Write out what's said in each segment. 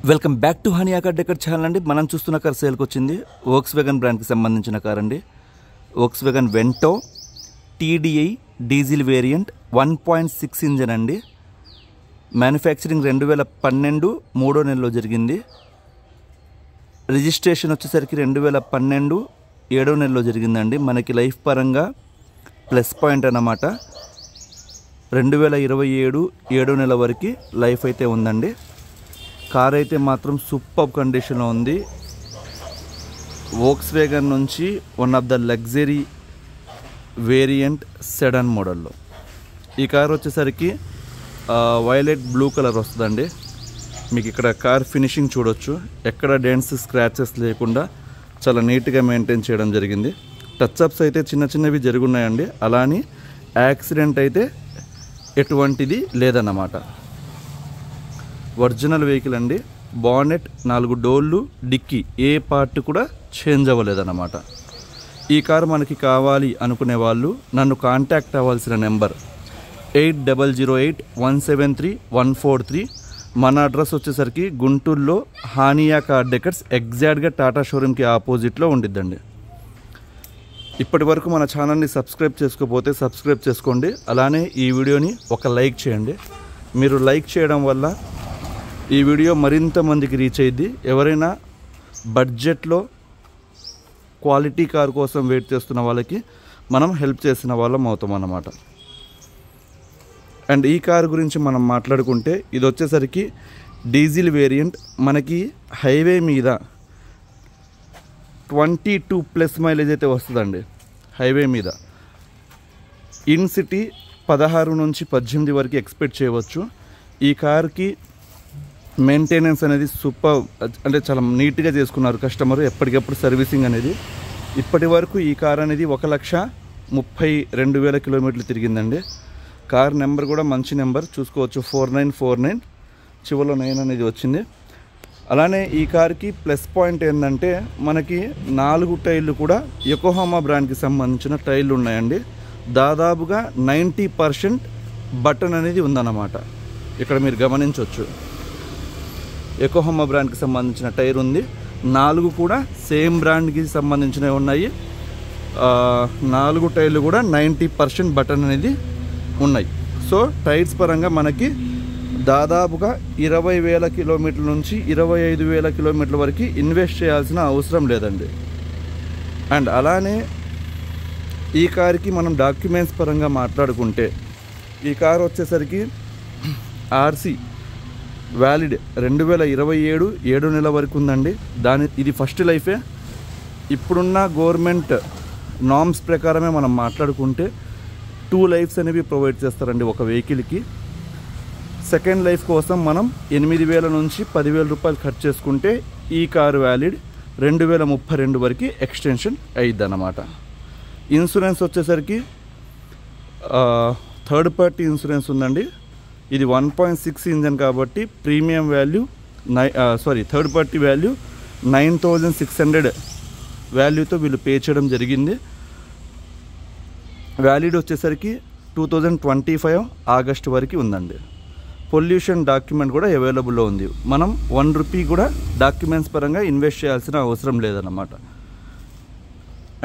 Welcome back to honey Aakar decor channel అండి. మనం చూస్తున్న కార్ సేల్కి వచ్చింది వోక్స్వేగన్ బ్రాండ్కి సంబంధించిన కార్ అండి. Volkswagen Vento TDI diesel variant 1.6 engine అండి. మ్యానుఫ్యాక్చరింగ్ 2012 3వ నెలలో జరిగింది. రిజిస్ట్రేషన్ వచ్చేసరికి 2012 7వ నెలలో జరిగిందండి. మనకి లైఫ్ పరంగా ప్లస్ పాయింట్ అన్నమాట. 2027 7వ నెల వరకు లైఫ్ అయితే ఉందండి. కార్ అయితే మాత్రం సూపర్ కండిషన్లో ఉంది. వోక్స్వేగన్ నుంచి one of the luxury variant sedan మోడల్లో ఈ కార్ వచ్చేసరికి వైలెట్ బ్లూ కలర్ వస్తుందండి. మీకు ఇక్కడ కార్ ఫినిషింగ్ చూడొచ్చు, ఎక్కడ డెంట్స్ స్క్రాచెస్ లేకుండా చాలా నీట్గా మెయింటైన్ చేయడం జరిగింది. టచ్అప్స్ అయితే చిన్న చిన్నవి జరుగున్నాయండి. అలానే యాక్సిడెంట్ అయితే ఎటువంటిది లేదన్నమాట. ఒరిజినల్ వెహికల్ అండి. బానెట్ 4 డోర్లు, డిక్కీ ఏ పార్ట్ కూడా చేంజ్ అవ్వలేదన్నమాట. ఈ కారు మనకి కావాలి అనుకునే వాళ్ళు నన్ను కాంటాక్ట్ అవ్వాల్సిన నెంబర్ 8008173143. మన అడ్రస్ వచ్చేసరికి గుంటూరులో హానియా కార్ డెకర్స్ ఎగ్జాక్ట్గా టాటా షోరూమ్కి ఆపోజిట్లో ఉండిద్దండి. ఇప్పటి వరకు మన ఛానల్ని సబ్స్క్రైబ్ చేసుకోకపోతే సబ్స్క్రైబ్ చేసుకోండి. అలానే ఈ వీడియోని ఒక లైక్ చేయండి. మీరు లైక్ చేయడం వల్ల ఈ వీడియో మరింత మందికి రీచ్ అయ్యిద్ది. ఎవరైనా బడ్జెట్లో క్వాలిటీ కార్ కోసం వెయిట్ చేస్తున్న వాళ్ళకి మనం హెల్ప్ చేసిన వాళ్ళం అవుతాం అన్నమాట. అండ్ ఈ కార్ గురించి మనం మాట్లాడుకుంటే ఇది వచ్చేసరికి డీజిల్ వేరియంట్. మనకి హైవే మీద 22+ మైలేజ్ అయితే వస్తుందండి. హైవే మీద ఇన్ సిటీ 16 నుంచి 18 వరకు ఎక్స్పెక్ట్ చేయవచ్చు. ఈ కార్కి మెయింటెనెన్స్ అనేది సూపర్, అంటే చాలా నీట్గా చేసుకున్నారు కస్టమర్. ఎప్పటికప్పుడు సర్వీసింగ్ అనేది. ఇప్పటి వరకు ఈ కార్ అనేది 1,32,000 కిలోమీటర్లు తిరిగిందండి. కార్ నెంబర్ కూడా మంచి నెంబర్ చూసుకోవచ్చు, 4949 చివరిలో 9 అనేది వచ్చింది. అలానే ఈ కార్కి ప్లస్ పాయింట్ ఏంటంటే మనకి 4 టైర్లు కూడా యోకోహామా బ్రాండ్కి సంబంధించిన టైర్లు ఉన్నాయండి. దాదాపుగా 90% బటన్ అనేది ఉందన్నమాట. ఇక్కడ మీరు గమనించవచ్చు, యోకోహామా బ్రాండ్కి సంబంధించిన టైర్ ఉంది. 4 కూడా సేమ్ బ్రాండ్కి సంబంధించినవి ఉన్నాయి. 4 టైర్లు కూడా 90% బటన్ అనేది ఉన్నాయి. సో టైర్స్ పరంగా మనకి దాదాపుగా 20,000 కిలోమీటర్ల నుంచి 25,000 కిలోమీటర్ల వరకు ఇన్వెస్ట్ చేయాల్సిన అవసరం లేదండి. అండ్ అలానే ఈ కార్కి మనం డాక్యుమెంట్స్ పరంగా మాట్లాడుకుంటే ఈ కార్ వచ్చేసరికి RC వ్యాలిడ్ 2027 7వ నెల వరకు ఉందండి. ఇది ఫస్ట్ లైఫే. ఇప్పుడున్న గవర్నమెంట్ నామ్స్ ప్రకారమే మనం మాట్లాడుకుంటే 2 లైఫ్స్ అనేవి ప్రొవైడ్ చేస్తారండి ఒక వెహికల్కి. సెకండ్ లైఫ్ కోసం మనం 8,000 నుంచి 10,000 రూపాయలు ఖర్చు చేసుకుంటే ఈ కారు వ్యాలిడ్ 2032 వరకు ఎక్స్టెన్షన్ అయ్యిద్ది అన్నమాట. ఇన్సూరెన్స్ వచ్చేసరికి థర్డ్ పార్టీ ఇన్సూరెన్స్ ఉందండి. ఇది 1.6 ఇంజన్ కాబట్టి premium value third party value 9,600 వాల్యూతో వీళ్ళు పే చేయడం జరిగింది. వ్యాలిడ్ వచ్చేసరికి 2025 ఆగస్టు వరకు ఉందండి. పొల్యూషన్ డాక్యుమెంట్ కూడా అవైలబుల్లో ఉంది. మనం 1 రూపీ కూడా డాక్యుమెంట్స్ పరంగా ఇన్వెస్ట్ చేయాల్సిన అవసరం లేదన్నమాట.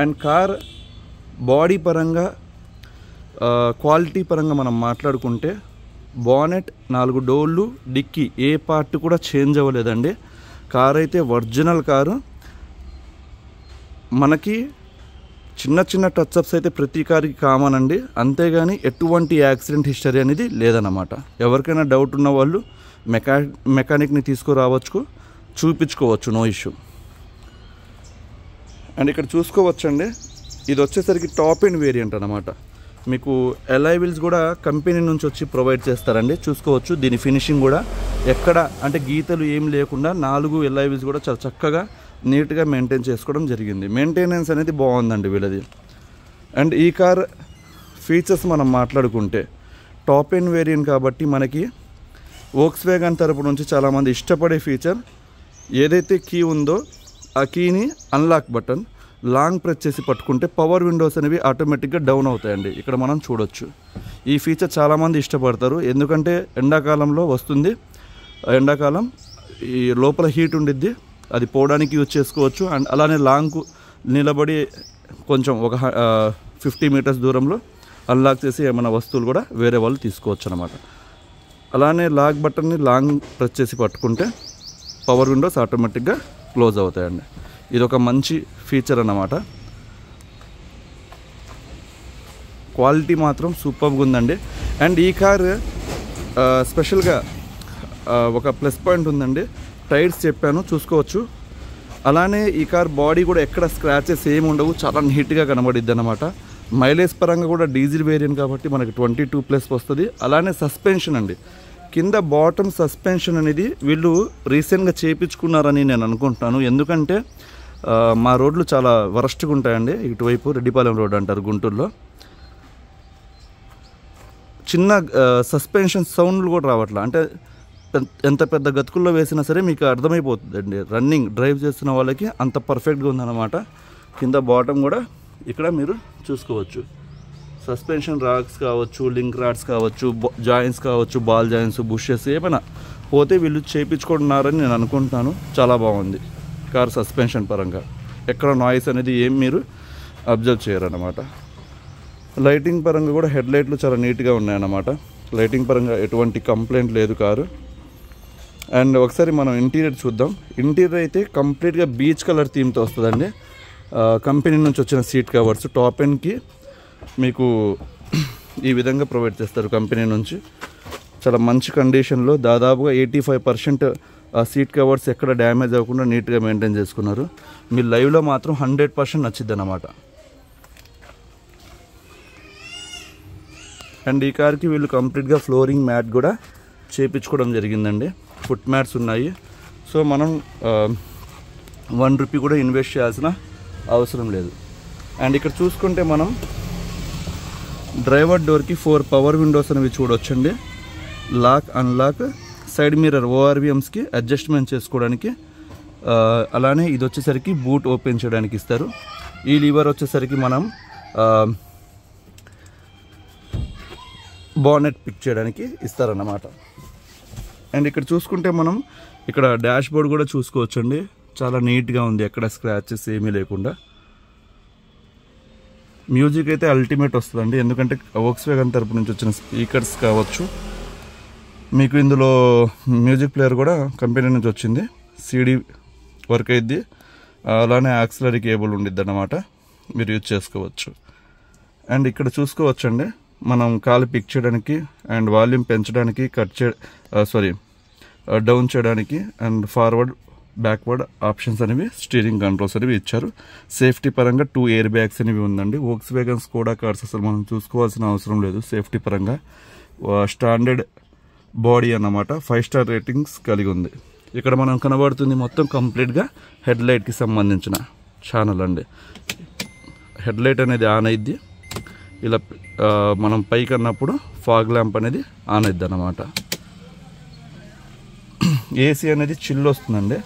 అండ్ కార్ బాడీ పరంగా క్వాలిటీ పరంగా మనం మాట్లాడుకుంటే బానెట్ 4 డోర్లు, డిక్కీ ఏ పార్ట్ కూడా చేంజ్ అవ్వలేదండి. కార్ అయితే ఒరిజినల్ కారు. మనకి చిన్న చిన్న టచ్అప్స్ అయితే ప్రతి కార్కి కామన్ అండి. అంతేగాని ఎటువంటి యాక్సిడెంట్ హిస్టరీ అనేది లేదన్నమాట. ఎవరికైనా డౌట్ ఉన్న వాళ్ళు మెకానిక్ని తీసుకురావచ్చు, చూపించుకోవచ్చు, నో ఇష్యూ. అండ్ ఇక్కడ చూసుకోవచ్చండి, ఇది వచ్చేసరికి టాప్ ఎండ్ వేరియంట్ అన్నమాట. మీకు ఎలాయ్ వీల్స్ కూడా కంపెనీ నుంచి వచ్చి ప్రొవైడ్ చేస్తారండి. చూసుకోవచ్చు దీని ఫినిషింగ్ కూడా ఎక్కడ అంటే గీతలు ఏం లేకుండా 4 ఎలాయ్ వీల్స్ కూడా చాలా చక్కగా నీట్గా మెయింటైన్ చేసుకోవడం జరిగింది. మెయింటెనెన్స్ అనేది బాగుందండి వీళ్ళది. అండ్ ఈ కార్ ఫీచర్స్ మనం మాట్లాడుకుంటే టాప్ ఎండ్ వేరియంట్ కాబట్టి మనకి వోక్స్వేగన్ తరపు నుంచి చాలామంది ఇష్టపడే ఫీచర్ ఏదైతే కీ ఉందో ఆ కీని అన్లాక్ బటన్ లాంగ్ ప్రెస్ చేసి పట్టుకుంటే పవర్ విండోస్ అనేవి ఆటోమేటిక్గా డౌన్ అవుతాయండి. ఇక్కడ మనం చూడొచ్చు. ఈ ఫీచర్ చాలామంది ఇష్టపడతారు, ఎందుకంటే ఎండాకాలంలో వస్తుంది. ఎండాకాలం ఈ లోపల హీట్ ఉండిద్ది, అది పోవడానికి యూజ్ చేసుకోవచ్చు. అండ్ అలానే లాంగ్ నిలబడి కొంచెం ఒక 50 మీటర్స్ దూరంలో అన్లాక్ చేసి ఏమైనా వస్తువులు కూడా వేరే వాళ్ళు తీసుకోవచ్చు అనమాట. అలానే లాక్ బటన్ని లాంగ్ ప్రెస్ చేసి పట్టుకుంటే పవర్ విండోస్ ఆటోమేటిక్గా క్లోజ్ అవుతాయండి. ఇది ఒక మంచి ఫీచర్ అన్నమాట. క్వాలిటీ మాత్రం సూపర్గా ఉందండి. అండ్ ఈ కార్ స్పెషల్గా ఒక ప్లస్ పాయింట్ ఉందండి. టైర్స్ చెప్పాను, చూసుకోవచ్చు. అలానే ఈ కార్ బాడీ కూడా ఎక్కడ స్క్రాచెస్ ఏమి ఉండవు, చాలా నీట్గా కనబడిద్ది అన్నమాట. మైలేజ్ పరంగా కూడా డీజిల్ వేరియంట్ కాబట్టి మనకి 22+ వస్తుంది. అలానే సస్పెన్షన్ అండి, కింద బాటమ్ సస్పెన్షన్ అనేది వీళ్ళు రీసెంట్గా చేయించుకున్నారని నేను అనుకుంటున్నాను. ఎందుకంటే మా రోడ్లు చాలా వరస్ట్గా ఉంటాయండి. ఇటువైపు రెడ్డిపాలెం రోడ్ అంటారు గుంటూరులో. చిన్న సస్పెన్షన్ సౌండ్లు కూడా రావట్లా. అంటే ఎంత పెద్ద గతుకుల్లో వేసినా సరే మీకు అర్థమైపోతుందండి. రన్నింగ్ డ్రైవ్ చేస్తున్న వాళ్ళకి అంత పర్ఫెక్ట్గా ఉందన్నమాట. కింద బాటమ్ కూడా ఇక్కడ మీరు చూసుకోవచ్చు. సస్పెన్షన్ రాక్స్ కావచ్చు, లింక్ రాడ్స్ కావచ్చు, జాయింట్స్ కావచ్చు, బాల్ జాయింట్స్, బుషెస్ ఏమైనా పోతే వీళ్ళు చేయించుకుంటున్నారని నేను అనుకుంటున్నాను. చాలా బాగుంది కార్ సస్పెన్షన్ పరంగా. ఎక్కడ నాయిస్ అనేది ఏం మీరు అబ్జర్వ్ చేయరన్నమాట. లైటింగ్ పరంగా కూడా హెడ్ లైట్లు చాలా నీట్గా ఉన్నాయన్నమాట. లైటింగ్ పరంగా ఎటువంటి కంప్లైంట్ లేదు కారు. అండ్ ఒకసారి మనం ఇంటీరియర్ చూద్దాం. ఇంటీరియర్ అయితే కంప్లీట్గా బీచ్ కలర్ థీమ్తో వస్తుందండి. కంపెనీ నుంచి వచ్చిన సీట్ కవర్స్ టాప్ ఎండ్కి మీకు ఈ విధంగా ప్రొవైడ్ చేస్తారు కంపెనీ నుంచి. చాలా మంచి కండిషన్లో, దాదాపుగా 85% సీట్ కవర్స్ ఎక్కడ డ్యామేజ్ అవ్వకుండా నీట్గా మెయింటైన్ చేసుకున్నారు. మీ లైవ్లో మాత్రం 100% నచ్చిద్ది అన్నమాట. అండ్ ఈ కార్కి వీళ్ళు కంప్లీట్గా ఫ్లోరింగ్ మ్యాట్ కూడా చేయించుకోవడం జరిగిందండి. ఫుట్ మ్యాట్స్ ఉన్నాయి. సో మనం 1 రూపీ కూడా ఇన్వెస్ట్ చేయాల్సిన అవసరం లేదు. అండ్ ఇక్కడ చూసుకుంటే మనం డ్రైవర్ డోర్కి 4 పవర్ విండోస్ అనేవి చూడొచ్చండి. లాక్, అన్లాక్, సైడ్ మిర్రర్ ఓఆర్విఎమ్స్కి అడ్జస్ట్మెంట్ చేసుకోవడానికి. అలానే ఇది వచ్చేసరికి బూట్ ఓపెన్ చేయడానికి ఇస్తారు. ఈ లీవర్ వచ్చేసరికి మనం బానెట్ పిక్ చేయడానికి ఇస్తారన్నమాట. అండ్ ఇక్కడ చూసుకుంటే మనం ఇక్కడ డాష్ బోర్డ్ కూడా చూసుకోవచ్చండి. చాలా నీట్గా ఉంది, ఎక్కడ స్క్రాచెస్ ఏమీ లేకుండా. మ్యూజిక్ అయితే అల్టిమేట్ వస్తుందండి. ఎందుకంటే వోక్స్‌వ్యాగన్ తరపు నుంచి వచ్చిన స్పీకర్స్ కావచ్చు. మీకు ఇందులో మ్యూజిక్ ప్లేయర్ కూడా కంపెనీ నుంచి వచ్చింది, CD వర్క్ అయ్యిద్ది. అలానే యాక్సిలరీ కేబుల్ ఉండిద్ది అన్నమాట, మీరు యూజ్ చేసుకోవచ్చు. అండ్ ఇక్కడ చూసుకోవచ్చండి మనం కాలు పిక్ చేయడానికి అండ్ వాల్యూమ్ పెంచడానికి, డౌన్ చేయడానికి అండ్ ఫార్వర్డ్ బ్యాక్వర్డ్ ఆప్షన్స్ అనేవి, స్టీరింగ్ కంట్రోల్స్ అనేవి ఇచ్చారు. సేఫ్టీ పరంగా 2 ఎయిర్ బ్యాగ్స్ అనేవి ఉందండి. వోక్స్‌వ్యాగన్ స్కోడా కార్స్ అసలు మనం చూసుకోవాల్సిన అవసరం లేదు సేఫ్టీ పరంగా. స్టాండర్డ్ బాడీ అన్నమాట. 5 స్టార్ రేటింగ్స్ కలిగి ఉంది. ఇక్కడ మనం కనబడుతుంది మొత్తం కంప్లీట్గా హెడ్ లైట్కి సంబంధించిన ఛానల్ అండి. హెడ్ లైట్ అనేది ఆన్ అయ్యిద్ది. ఇలా మనం పైకి అన్నప్పుడు ఫాగ్ ల్యాంప్ అనేది ఆన్ అయ్యిద్ది అన్నమాట. ఏసీ అనేది చిల్ వస్తుందండి.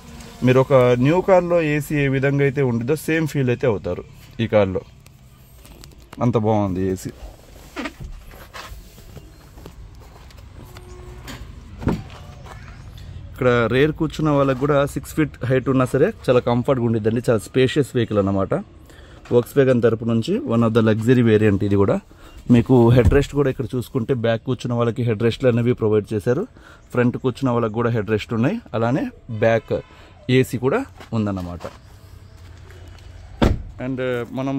మీరు ఒక న్యూ కార్లో ఏసీ ఏ విధంగా అయితే ఉండిద్దో సేమ్ ఫీల్ అయితే అవుతారు ఈ కార్లో. అంత బాగుంది ఏసీ. ఇక్కడ రేర్ కూర్చున్న వాళ్ళకి కూడా 6 ఫీట్ హైట్ ఉన్నా సరే చాలా కంఫర్ట్గా ఉండిద్దండి. చాలా స్పేషియస్ వెహికల్ అన్నమాట. వోక్స్‌వ్యాగన్ తరపు నుంచి one of the luxury variant ఇది కూడా. మీకు హెడ్ రెస్ట్ కూడా ఇక్కడ చూసుకుంటే బ్యాక్ కూర్చున్న వాళ్ళకి హెడ్ రెస్ట్లు అనేవి ప్రొవైడ్ చేశారు. ఫ్రంట్ కూర్చున్న వాళ్ళకి కూడా హెడ్ రెస్ట్ ఉన్నాయి. అలానే బ్యాక్ ఏసీ కూడా ఉందన్నమాట. అండ్ మనం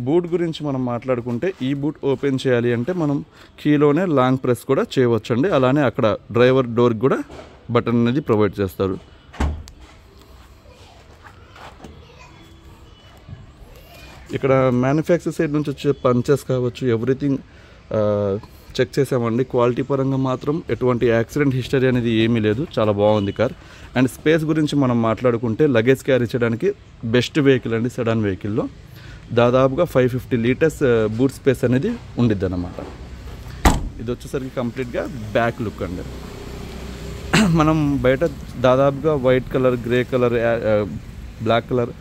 బూట్ గురించి మనం మాట్లాడుకుంటే, ఈ బూట్ ఓపెన్ చేయాలి అంటే మనం కీలోనే లాంగ్ ప్రెస్ కూడా చేయవచ్చండి. అలానే అక్కడ డ్రైవర్ డోర్కి కూడా బటన్ అనేది ప్రొవైడ్ చేస్తారు. ఇక్కడ మ్యానుఫ్యాక్చర్ సైడ్ నుంచి వచ్చే పంచెస్ కావచ్చు, ఎవ్రీథింగ్ చెక్ చేసామండి. క్వాలిటీ పరంగా మాత్రం ఎటువంటి యాక్సిడెంట్ హిస్టరీ అనేది ఏమీ లేదు. చాలా బాగుంది కార్. అండ్ స్పేస్ గురించి మనం మాట్లాడుకుంటే, లగేజ్ క్యారీ చేయడానికి బెస్ట్ వెహికల్ అండి. సెడాన్ వెహికల్లో దాదాపుగా 550 లీటర్స్ బూట్ స్పేస్ అనేది ఉండిద్ది అన్నమాట. ఇది వచ్చేసరికి కంప్లీట్గా బ్యాక్ లుక్ అండి. మనం బయట దాదాపుగా white colour, grey colour, black colour,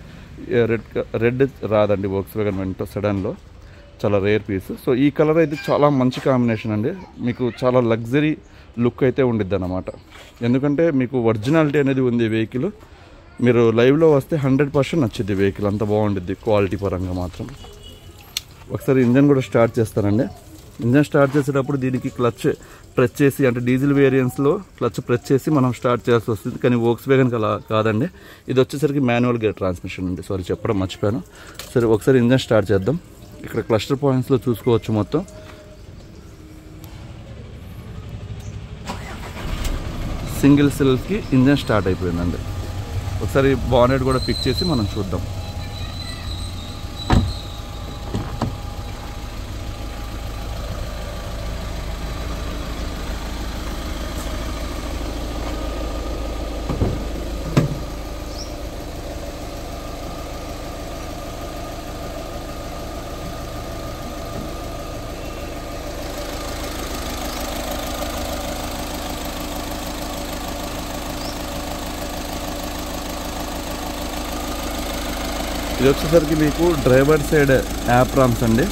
red రాదండి వోక్స్‌వ్యాగన్ వెంటో సెడాన్లో. చాలా రేర్ పీస్. సో ఈ కలర్ అయితే చాలా మంచి కాంబినేషన్ అండి. మీకు చాలా లగ్జరీ లుక్ అయితే ఉండిద్ది అన్నమాట. ఎందుకంటే మీకు ఒరిజినాలిటీ అనేది ఉంది వెహికల్. మీరు లైవ్లో వస్తే 100% నచ్చింది వెహికల్, అంత బాగుండిద్ది క్వాలిటీ పరంగా మాత్రం. ఒకసారి ఇంజన్ కూడా స్టార్ట్ చేస్తానండి. ఇంజన్ స్టార్ట్ చేసేటప్పుడు దీనికి క్లచ్ ప్రెస్ చేసి, అంటే డీజిల్ వేరియంట్స్లో క్లచ్ ప్రెస్ చేసి మనం స్టార్ట్ చేయాల్సి వస్తుంది. కానీ వోక్స్వ్యాగన్కి అలా కాదండి, ఇది వచ్చేసరికి మాన్యువల్ గేర్ ట్రాన్స్మిషన్ అండి. సారీ చెప్పడం మర్చిపోయాను. సరే ఒకసారి ఇంజన్ స్టార్ట్ చేద్దాం. ఇక్కడ క్లస్టర్ పాయింట్స్లో చూసుకోవచ్చు మొత్తం సింగిల్ సెల్ఫ్కి ఇంజన్ స్టార్ట్ అయిపోయిందండి. ఒకసారి బానెట్ కూడా పిక్ చేసి మనం చూద్దాం. ఇది వచ్చేసరికి మీకు డ్రైవర్ సైడ్ యాప్రామ్స్ అండి.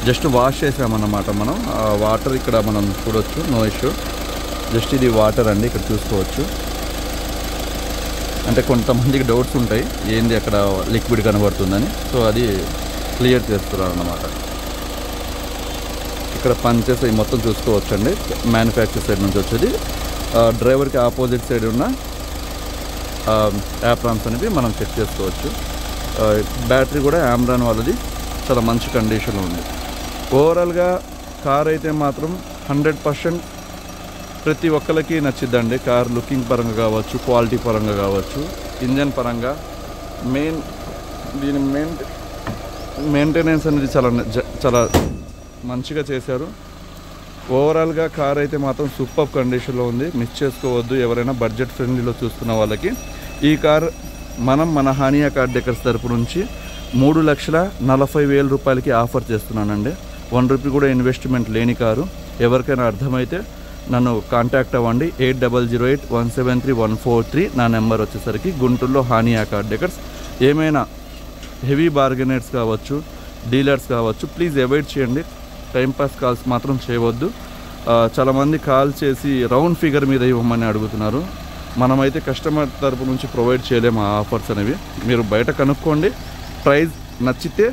జస్ట్ వాష్ చేసామన్నమాట మనం. వాటర్ ఇక్కడ మనం చూడొచ్చు, నో ఇష్యూ. జస్ట్ ఇది వాటర్ అండి, ఇక్కడ చూసుకోవచ్చు. అంటే కొంతమందికి డౌట్స్ ఉంటాయి ఏంది అక్కడ లిక్విడ్ కనబడుతుందని, సో అది క్లియర్ చేస్తున్నారు అన్నమాట. ఇక్కడ పంచెస్ మొత్తం చూసుకోవచ్చు అండి. మ్యానుఫ్యాక్చర్ సైడ్ నుంచి వచ్చేది. డ్రైవర్కి ఆపోజిట్ సైడ్ ఉన్న యాప్రామ్స్ అనేవి మనం చెక్ చేసుకోవచ్చు. బ్యాటరీ కూడా ఆమ్రాన్ వాళ్ళది చాలా మంచి కండిషన్లో ఉంది. ఓవరాల్గా కార్ అయితే మాత్రం 100% ప్రతి ఒక్కరికి నచ్చిద్దండి. కార్ లుకింగ్ పరంగా కావచ్చు, క్వాలిటీ పరంగా కావచ్చు, ఇంజన్ పరంగా, దీని మెయింటెనెన్స్ అనేది చాలా మంచిగా చేశారు. ఓవరాల్గా కార్ అయితే మాత్రం సూపర్ కండిషన్లో ఉంది, మిస్ చేసుకోవద్దు ఎవరైనా బడ్జెట్ ఫ్రెండ్లీలో చూస్తున్న వాళ్ళకి. ఈ కార్ మన హానియా కార్ డెకర్స్ తరపు నుంచి 3,40,000 రూపాయలకి ఆఫర్ చేస్తున్నానండి. 1 రూపీ కూడా ఇన్వెస్ట్మెంట్ లేని కారు. ఎవరికైనా అర్థమైతే నన్ను కాంటాక్ట్ అవ్వండి. 8008173143 నా నెంబర్ వచ్చేసరికి. గుంటూరులో హానియా కార్ డెకర్స్. ఏమైనా హెవీ బార్గెనర్స్ కావచ్చు, డీలర్స్ కావచ్చు, ప్లీజ్ అవాయిడ్ చేయండి. టైంపాస్ కాల్స్ మాత్రం చేయవద్దు. చాలామంది కాల్ చేసి రౌండ్ ఫిగర్ మీద ఇవ్వమని అడుగుతున్నారు. మనమైతే కస్టమర్ తరపు నుంచి ప్రొవైడ్ చేయలేము ఆ ఆఫర్స్ అనేవి. మీరు బయట కనుక్కోండి, ప్రైస్ నచ్చితే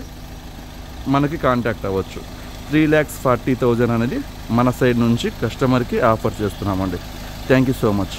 మనకి కాంటాక్ట్ అవ్వచ్చు. 3,40,000 అనేది మన సైడ్ నుంచి కస్టమర్కి ఆఫర్ చేస్తున్నామండి. Thank you so much.